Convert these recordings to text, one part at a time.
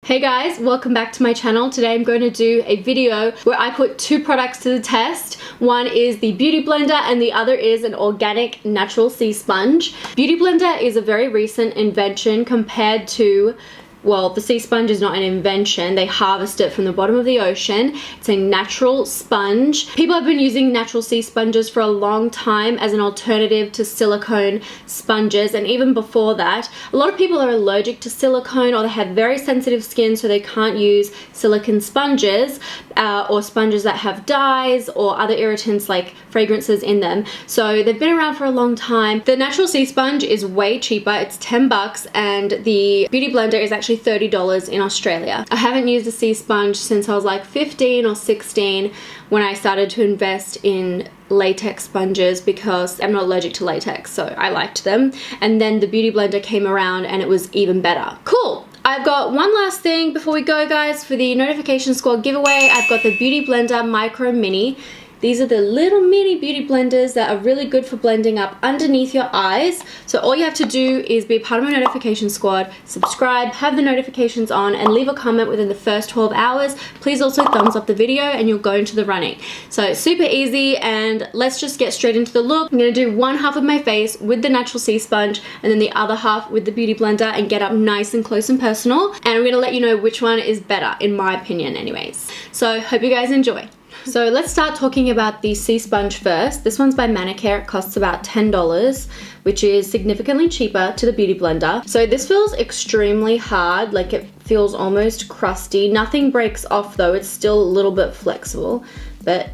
Hey guys, welcome back to my channel. Today I'm going to do a video where I put two products to the test. One is the Beauty Blender and the other is an organic natural sea sponge. Beauty Blender is a very recent invention compared to, well, the sea sponge is not an invention. They harvest it from the bottom of the ocean. It's a natural sponge. People have been using natural sea sponges for a long time as an alternative to silicone sponges, and even before that. A lot of people are allergic to silicone or they have very sensitive skin, so they can't use silicone sponges or sponges that have dyes or other irritants like fragrances in them. So they've been around for a long time. The natural sea sponge is way cheaper. It's 10 bucks, and the Beauty Blender is actually $30 in Australia. I haven't used a sea sponge since I was like 15 or 16 when I started to invest in latex sponges because I'm not allergic to latex, so I liked them. And then the Beauty Blender came around and it was even better. Cool. I've got one last thing before we go, guys. For the Notification Squad giveaway, I've got the Beauty Blender Micro Mini. These are the little mini beauty blenders that are really good for blending up underneath your eyes. So all you have to do is be a part of my notification squad, subscribe, have the notifications on, and leave a comment within the first 12 hours. Please also thumbs up the video and you'll go into the running. So it's super easy, and let's just get straight into the look. I'm going to do one half of my face with the natural sea sponge and then the other half with the Beauty Blender and get up nice and close and personal. And I'm going to let you know which one is better, in my opinion anyways. So hope you guys enjoy. So let's start talking about the sea sponge first. This one's by Manicare. It costs about $10, which is significantly cheaper to the Beauty Blender. So this feels extremely hard, like it feels almost crusty. Nothing breaks off though, it's still a little bit flexible, but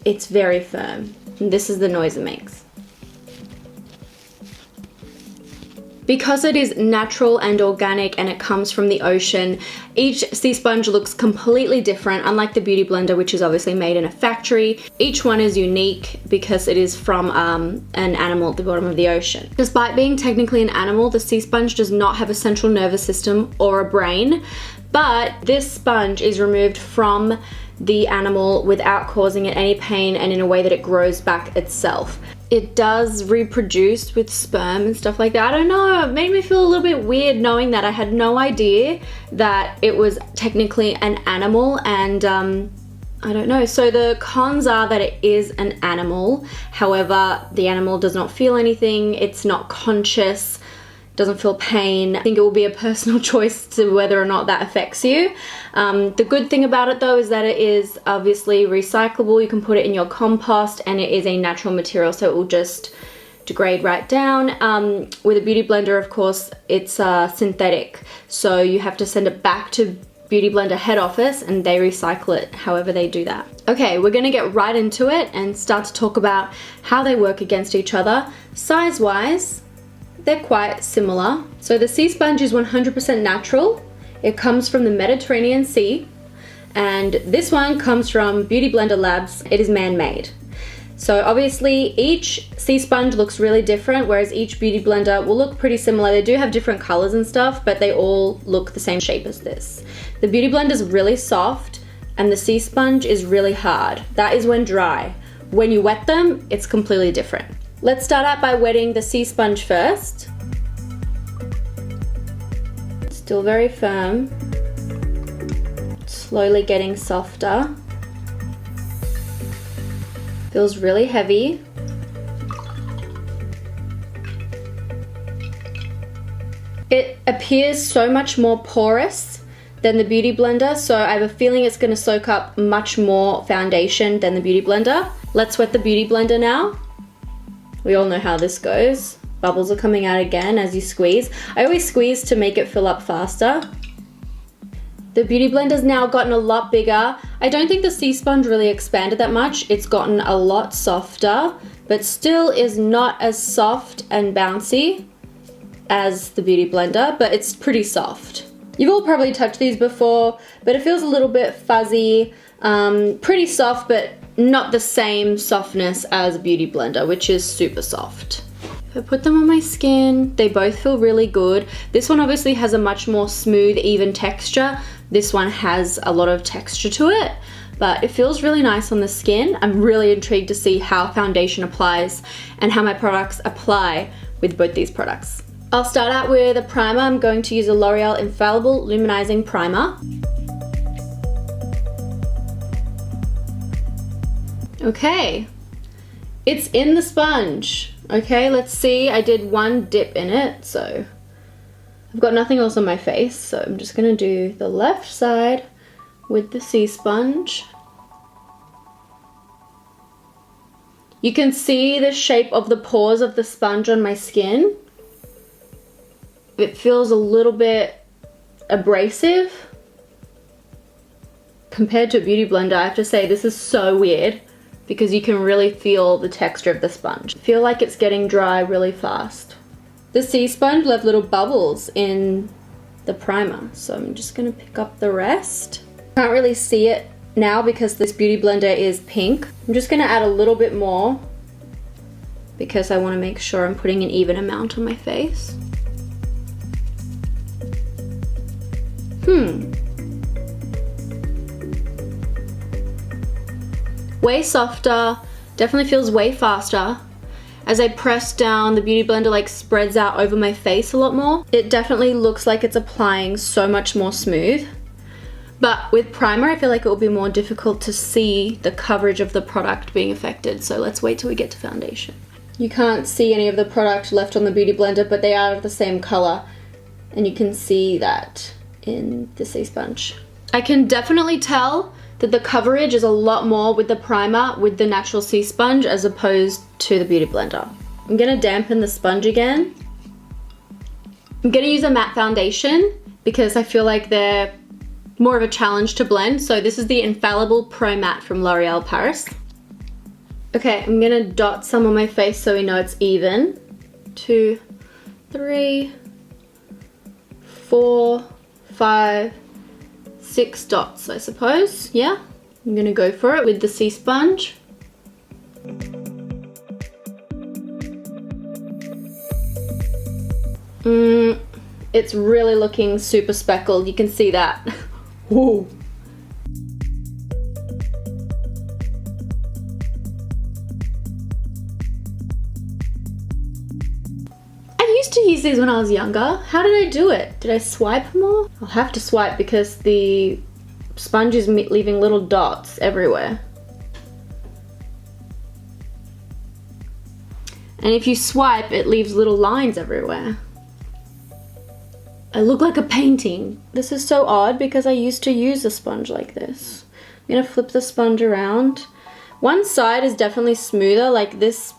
it's very firm. And this is the noise it makes. Because it is natural and organic and it comes from the ocean, each sea sponge looks completely different, unlike the Beauty Blender, which is obviously made in a factory. Each one is unique because it is from an animal at the bottom of the ocean. Despite being technically an animal, the sea sponge does not have a central nervous system or a brain, but this sponge is removed from the animal without causing it any pain and in a way that it grows back itself. It does reproduce with sperm and stuff like that. I don't know, it made me feel a little bit weird knowing that. I had no idea that it was technically an animal, and I don't know. So the cons are that it is an animal. However, the animal does not feel anything, it's not conscious, doesn't feel pain. I think it will be a personal choice to whether or not that affects you. The good thing about it though is that it is obviously recyclable. You can put it in your compost and it is a natural material, so it will just degrade right down. With a Beauty Blender, of course, it's synthetic, so you have to send it back to Beauty Blender head office and they recycle it however they do that. Okay, we're gonna get right into it and start to talk about how they work against each other. Size-wise, they're quite similar. So the sea sponge is 100% natural. It comes from the Mediterranean Sea, and this one comes from Beauty Blender Labs. It is man-made. So obviously each sea sponge looks really different, whereas each Beauty Blender will look pretty similar. They do have different colors and stuff, but they all look the same shape as this. The Beauty Blender is really soft and the sea sponge is really hard. That is when dry. When you wet them, it's completely different. Let's start out by wetting the sea sponge first. Still very firm. Slowly getting softer. Feels really heavy. It appears so much more porous than the Beauty Blender, so I have a feeling it's going to soak up much more foundation than the Beauty Blender. Let's wet the Beauty Blender now. We all know how this goes. Bubbles are coming out again as you squeeze. I always squeeze to make it fill up faster. The Beauty Blender's now gotten a lot bigger. I don't think the sea sponge really expanded that much. It's gotten a lot softer, but still is not as soft and bouncy as the Beauty Blender, but it's pretty soft. You've all probably touched these before, but it feels a little bit fuzzy, pretty soft, but not the same softness as a Beauty Blender, which is super soft. If I put them on my skin, they both feel really good. This one obviously has a much more smooth, even texture. This one has a lot of texture to it, but it feels really nice on the skin. I'm really intrigued to see how foundation applies and how my products apply with both these products. I'll start out with a primer. I'm going to use a L'Oreal Infallible Luminizing Primer. Okay, it's in the sponge. Okay, let's see. I did one dip in it, so I've got nothing else on my face, so I'm just gonna do the left side with the sea sponge. You can see the shape of the pores of the sponge on my skin. It feels a little bit abrasive compared to a beauty blender. I have to say this is so weird because you can really feel the texture of the sponge. I feel like it's getting dry really fast. The sea sponge left little bubbles in the primer, so I'm just gonna pick up the rest. Can't really see it now because this beauty blender is pink. I'm just gonna add a little bit more because I wanna make sure I'm putting an even amount on my face. Way softer, definitely feels way faster. As I press down, the beauty blender like spreads out over my face a lot more. It definitely looks like it's applying so much more smooth. But with primer, I feel like it will be more difficult to see the coverage of the product being affected. So let's wait till we get to foundation. You can't see any of the product left on the beauty blender, but they are of the same color. And you can see that in the sea sponge. I can definitely tell that the coverage is a lot more with the primer with the natural sea sponge as opposed to the beauty blender. I'm gonna dampen the sponge again. I'm gonna use a matte foundation because I feel like they're more of a challenge to blend. So this is the Infallible Pro Matte from L'Oreal Paris. Okay, I'm gonna dot some on my face so we know it's even. 2, 3, 4, 5, 6 dots, I suppose. Yeah, I'm gonna go for it with the sea sponge. It's really looking super speckled. You can see that. Whoa. I used to use these when I was younger. How did I do it? Did I swipe more? I'll have to swipe because the sponge is leaving little dots everywhere. And if you swipe, it leaves little lines everywhere. I look like a painting. This is so odd because I used to use a sponge like this. I'm gonna flip the sponge around. One side is definitely smoother, like this.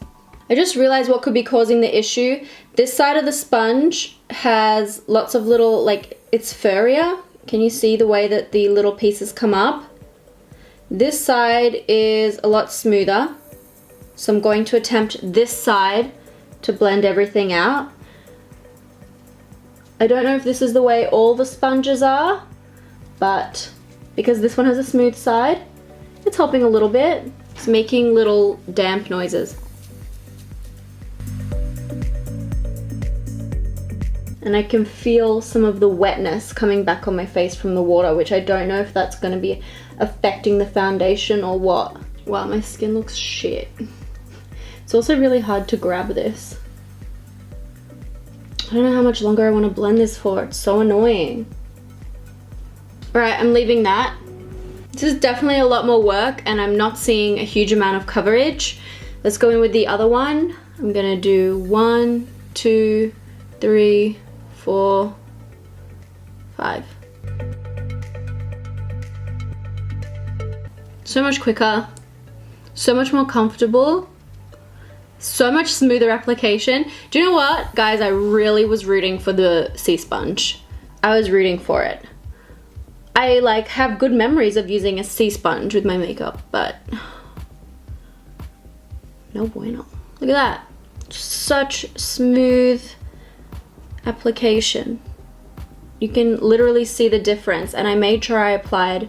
I just realized what could be causing the issue. This side of the sponge has lots of little, like, it's furrier. Can you see the way that the little pieces come up? This side is a lot smoother. So I'm going to attempt this side to blend everything out. I don't know if this is the way all the sponges are, but because this one has a smooth side, it's helping a little bit. It's making little damp noises. And I can feel some of the wetness coming back on my face from the water, which I don't know if that's going to be affecting the foundation or what. Wow, my skin looks shit. It's also really hard to grab this. I don't know how much longer I want to blend this for. It's so annoying. Alright, I'm leaving that. This is definitely a lot more work and I'm not seeing a huge amount of coverage. Let's go in with the other one. I'm gonna do 1, 2, 3, 4, 5. So much quicker, so much more comfortable. So much smoother application. Do you know what? Guys, I really was rooting for the sea sponge. I was rooting for it. I like have good memories of using a sea sponge with my makeup, but no bueno. Look at that. Such smooth application. You can literally see the difference, and I made sure I applied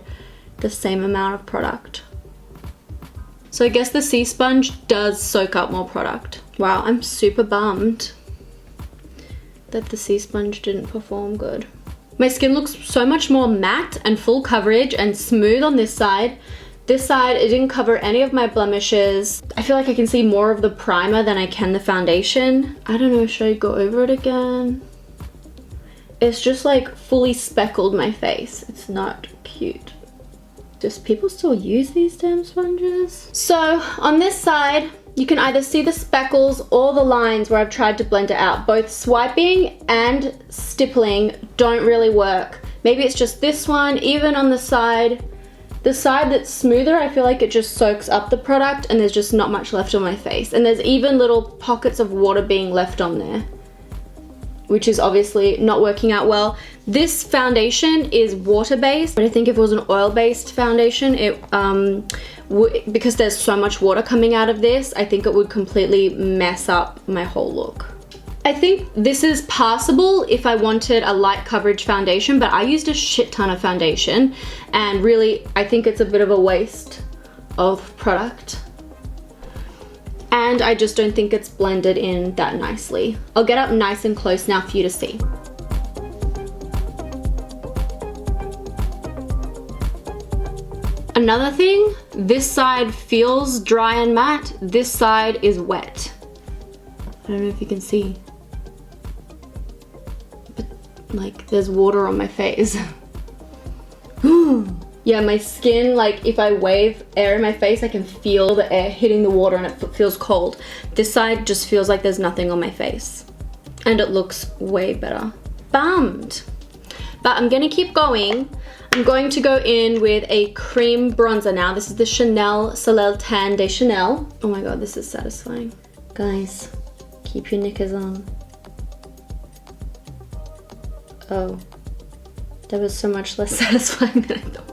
the same amount of product. So I guess the sea sponge does soak up more product. Wow, I'm super bummed that the sea sponge didn't perform good. My skin looks so much more matte and full coverage and smooth on this side This side, it didn't cover any of my blemishes. I feel like I can see more of the primer than I can the foundation. I don't know, should I go over it again? It's just like fully speckled my face. It's not cute. Does people still use these damn sponges? So on this side, you can either see the speckles or the lines where I've tried to blend it out. Both swiping and stippling don't really work. Maybe it's just this one. Even on the side that's smoother, I feel like it just soaks up the product and there's just not much left on my face. And there's even little pockets of water being left on there, which is obviously not working out well. This foundation is water-based, but I think if it was an oil-based foundation, it because there's so much water coming out of this, I think it would completely mess up my whole look. I think this is passable if I wanted a light coverage foundation, but I used a shit ton of foundation and really I think it's a bit of a waste of product. And I just don't think it's blended in that nicely. I'll get up nice and close now for you to see. Another thing, this side feels dry and matte, this side is wet. I don't know if you can see. But like there's water on my face. Yeah, my skin, like if I wave air in my face, I can feel the air hitting the water and it feels cold. This side just feels like there's nothing on my face. And it looks way better. Bummed. But I'm gonna keep going. I'm going to go in with a cream bronzer now. This is the Chanel Soleil Tan de Chanel. Oh my god, this is satisfying. Guys, keep your knickers on. Oh, that was so much less satisfying than I thought.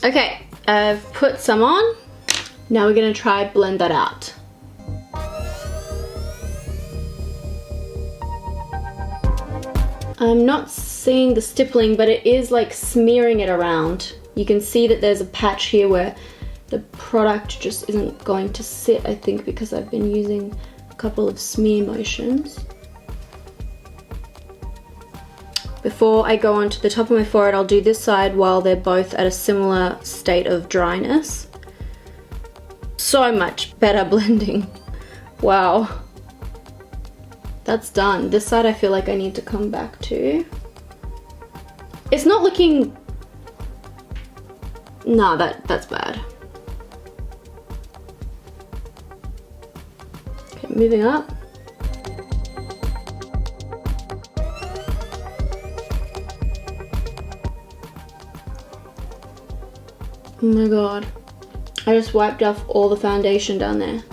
Okay, I've put some on. Now we're gonna try blend that out. I'm not seeing the stippling, but it is like smearing it around. You can see that there's a patch here where the product just isn't going to sit, I think, because I've been using a couple of smear motions. Before I go onto the top of my forehead, I'll do this side while they're both at a similar state of dryness. So much better blending. Wow. That's done. This side I feel like I need to come back to. It's not looking... No, that's bad. Okay, moving up. Oh my god. I just wiped off all the foundation down there.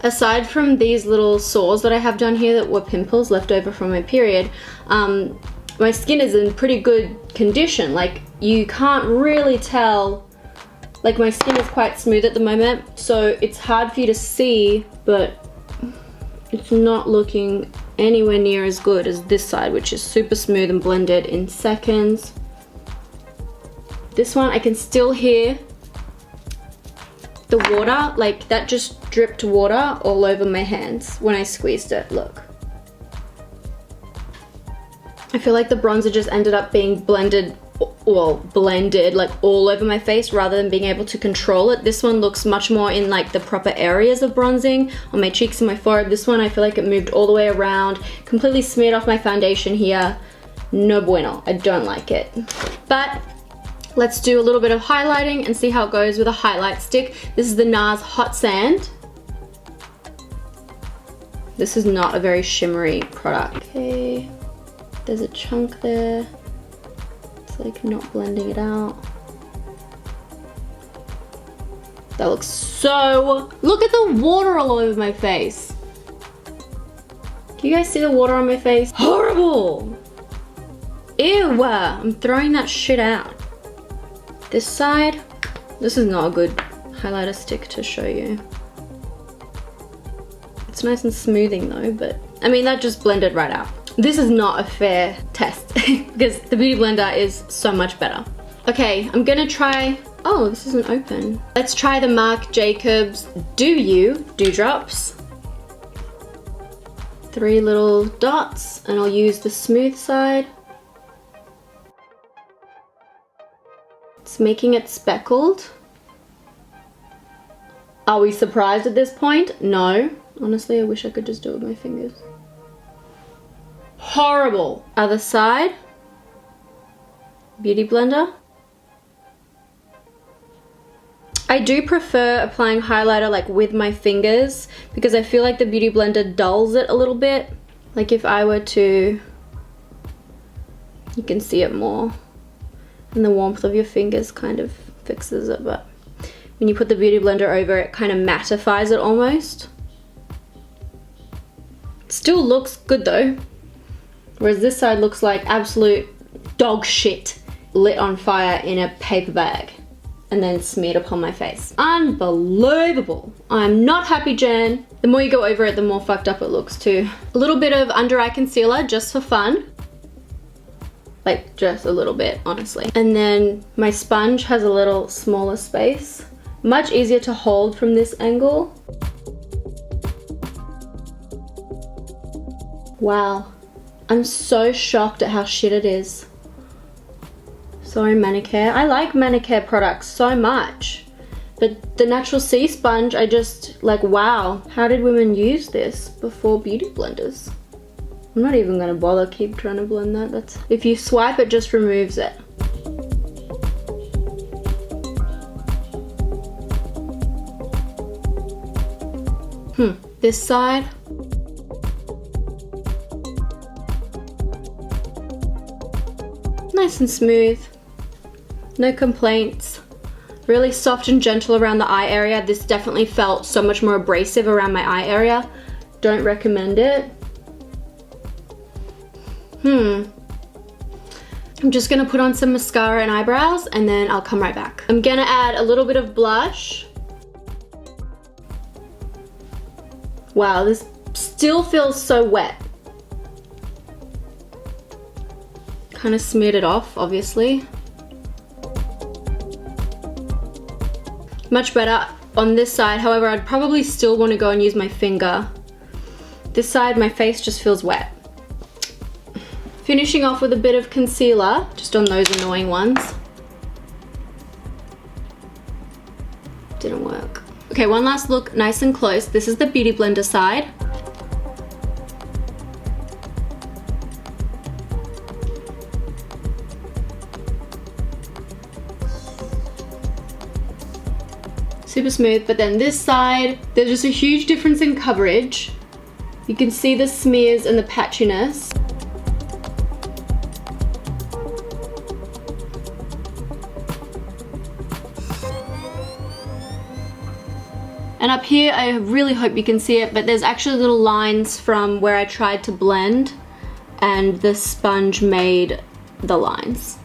Aside from these little sores that I have down here that were pimples left over from my period, my skin is in pretty good condition. Like, you can't really tell. Like, my skin is quite smooth at the moment, so it's hard for you to see, but it's not looking anywhere near as good as this side, which is super smooth and blended in seconds. This one, I can still hear the water, like that just dripped water all over my hands when I squeezed it, look. I feel like the bronzer just ended up being blended, well, blended like all over my face rather than being able to control it. This one looks much more in like the proper areas of bronzing, on my cheeks and my forehead. This one I feel like it moved all the way around, completely smeared off my foundation here. No bueno, I don't like it. But let's do a little bit of highlighting and see how it goes with a highlight stick. This is the NARS Hot Sand. This is not a very shimmery product. Okay, there's a chunk there. It's like not blending it out. That looks so... Look at the water all over my face. Can you guys see the water on my face? Horrible! Ew, I'm throwing that shit out. This side, this is not a good highlighter stick to show you. It's nice and smoothing though, but I mean, that just blended right out. This is not a fair test because the Beauty Blender is so much better. Okay, I'm gonna try Oh, this isn't open. Let's try the Marc Jacobs Do You Dewdrops. 3 little dots, and I'll use the smooth side. It's making it speckled. Are we surprised at this point? No. Honestly, I wish I could just do it with my fingers. Horrible. Other side. Beauty blender. I do prefer applying highlighter like with my fingers because I feel like the Beauty Blender dulls it a little bit. Like if I were to, you can see it more. And the warmth of your fingers kind of fixes it, but when you put the Beauty Blender over it, kind of mattifies it almost. It still looks good though. Whereas this side looks like absolute dog shit lit on fire in a paper bag and then smeared upon my face. Unbelievable. I'm not happy, Jen. The more you go over it, the more fucked up it looks too. A little bit of under eye concealer just for fun. Like just a little bit, honestly. And then my sponge has a little smaller space. Much easier to hold from this angle. Wow. I'm so shocked at how shit it is. Sorry, Manicare. I like Manicare products so much. But the Natural Sea Sponge, I just like, wow. How did women use this before beauty blenders? I'm not even gonna bother keep trying to blend that. That's, if you swipe, it just removes it. This side. Nice and smooth. No complaints. Really soft and gentle around the eye area. This definitely felt so much more abrasive around my eye area. Don't recommend it. I'm just gonna put on some mascara and eyebrows and then I'll come right back. I'm gonna add a little bit of blush. Wow, this still feels so wet. Kind of smeared it off, obviously. Much better on this side, however, I'd probably still want to go and use my finger. This side, my face just feels wet. Finishing off with a bit of concealer, just on those annoying ones. Didn't work. Okay, one last look nice and close. This is the Beauty Blender side. Super smooth, but then this side, there's just a huge difference in coverage. You can see the smears and the patchiness. And up here, I really hope you can see it, but there's actually little lines from where I tried to blend and the sponge made the lines.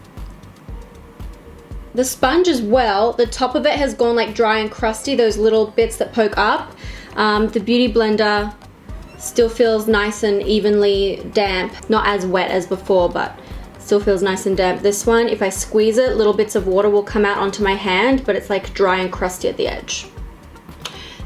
The sponge as well, the top of it has gone like dry and crusty, those little bits that poke up. The Beauty Blender still feels nice and evenly damp. Not as wet as before, but still feels nice and damp. This one, if I squeeze it, little bits of water will come out onto my hand, but it's like dry and crusty at the edge.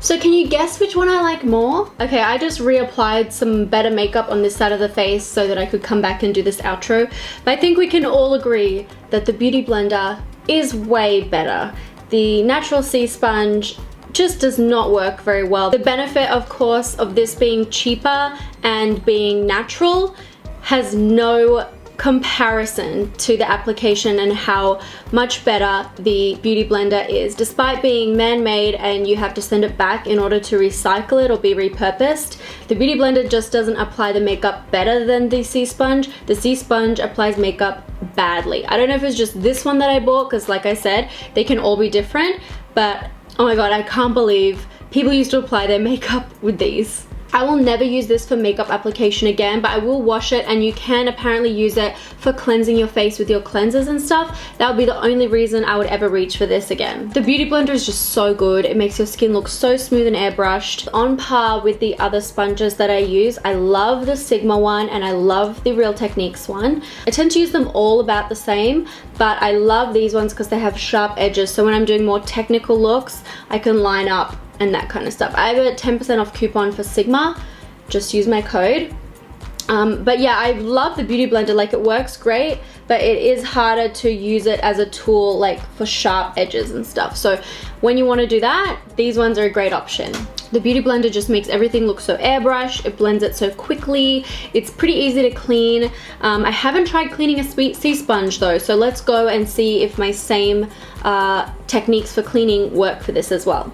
So can you guess which one I like more? Okay, I just reapplied some better makeup on this side of the face so that I could come back and do this outro. But I think we can all agree that the Beauty Blender is way better. The Natural Sea Sponge just does not work very well. The benefit, of course, of this being cheaper and being natural has no comparison to the application and how much better the Beauty Blender is. Despite being man-made and you have to send it back in order to recycle it or be repurposed, the Beauty Blender just doesn't apply the makeup better than the Sea Sponge. The Sea Sponge applies makeup badly. I don't know if it's just this one that I bought, because like I said, they can all be different, but oh my god, I can't believe people used to apply their makeup with these. I will never use this for makeup application again, but I will wash it, and you can apparently use it for cleansing your face with your cleansers and stuff. That would be the only reason I would ever reach for this again. The Beauty Blender is just so good. It makes your skin look so smooth and airbrushed. On par with the other sponges that I use. I love the Sigma one and I love the Real Techniques one. I tend to use them all about the same, but I love these ones because they have sharp edges. So when I'm doing more technical looks, I can line up and that kind of stuff. I have a 10% off coupon for Sigma. Just use my code. But yeah, I love the Beauty Blender. Like, it works great, but it is harder to use it as a tool, like for sharp edges and stuff. So when you want to do that, these ones are a great option. The Beauty Blender just makes everything look so airbrushed. It blends it so quickly. It's pretty easy to clean. I haven't tried cleaning a sea sponge though, so let's go and see if my same techniques for cleaning work for this as well.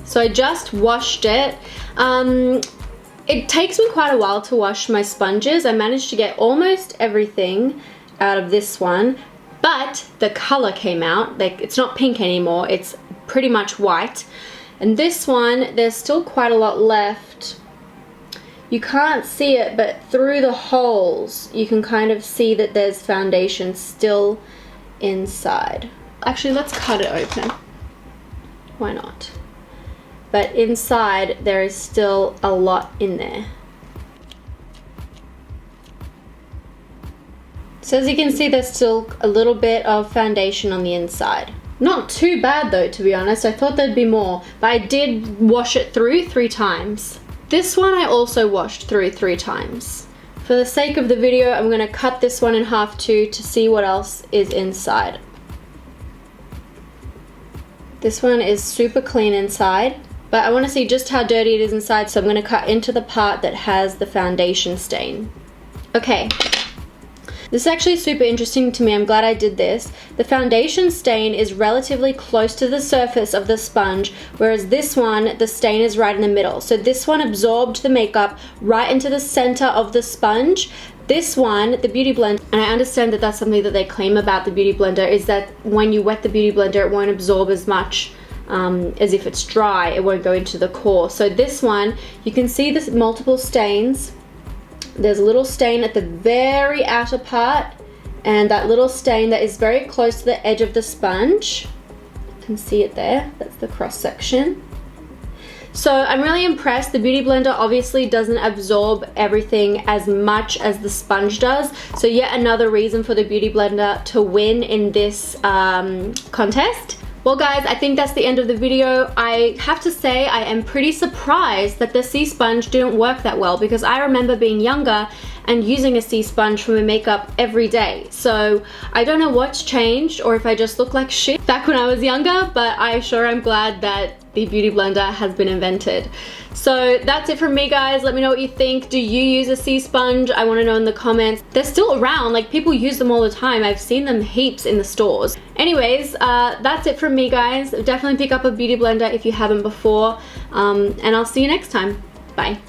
So I just washed it. It takes me quite a while to wash my sponges. I managed to get almost everything out of this one, but the color came out. Like, it's not pink anymore, it's pretty much white. And this one, there's still quite a lot left. You can't see it, but through the holes, you can kind of see that there's foundation still inside. Actually, let's cut it open. Why not? But inside there is still a lot in there. So as you can see, there's still a little bit of foundation on the inside. Not too bad though, to be honest. I thought there'd be more, but I did wash it through 3 times. This one I also washed through 3 times. For the sake of the video, I'm gonna cut this one in half too to see what else is inside. This one is super clean inside. But I want to see just how dirty it is inside, so I'm going to cut into the part that has the foundation stain. Okay, this is actually super interesting to me. I'm glad I did this. The foundation stain is relatively close to the surface of the sponge, whereas this one, the stain is right in the middle. So this one absorbed the makeup right into the center of the sponge. This one, the Beauty Blender, and I understand that that's something that they claim about the Beauty Blender, is that when you wet the Beauty Blender, it won't absorb as much as if it's dry. It won't go into the core. So this one, you can see this multiple stains. There's a little stain at the very outer part, and that little stain that is very close to the edge of the sponge. You can see it there. That's the cross section. So I'm really impressed. The Beauty Blender obviously doesn't absorb everything as much as the sponge does. So yet another reason for the Beauty Blender to win in this contest. Well guys, I think that's the end of the video. I have to say I am pretty surprised that the sea sponge didn't work that well, because I remember being younger and using a sea sponge for my makeup every day. So I don't know what's changed, or if I just look like shit back when I was younger, but I sure am glad that the Beauty Blender has been invented. So that's it from me guys. Let me know what you think. Do you use a sea sponge? I want to know in the comments. They're still around, like people use them all the time. I've seen them heaps in the stores. Anyways, that's it from me guys. Definitely pick up a Beauty Blender if you haven't before, and I'll see you next time. Bye.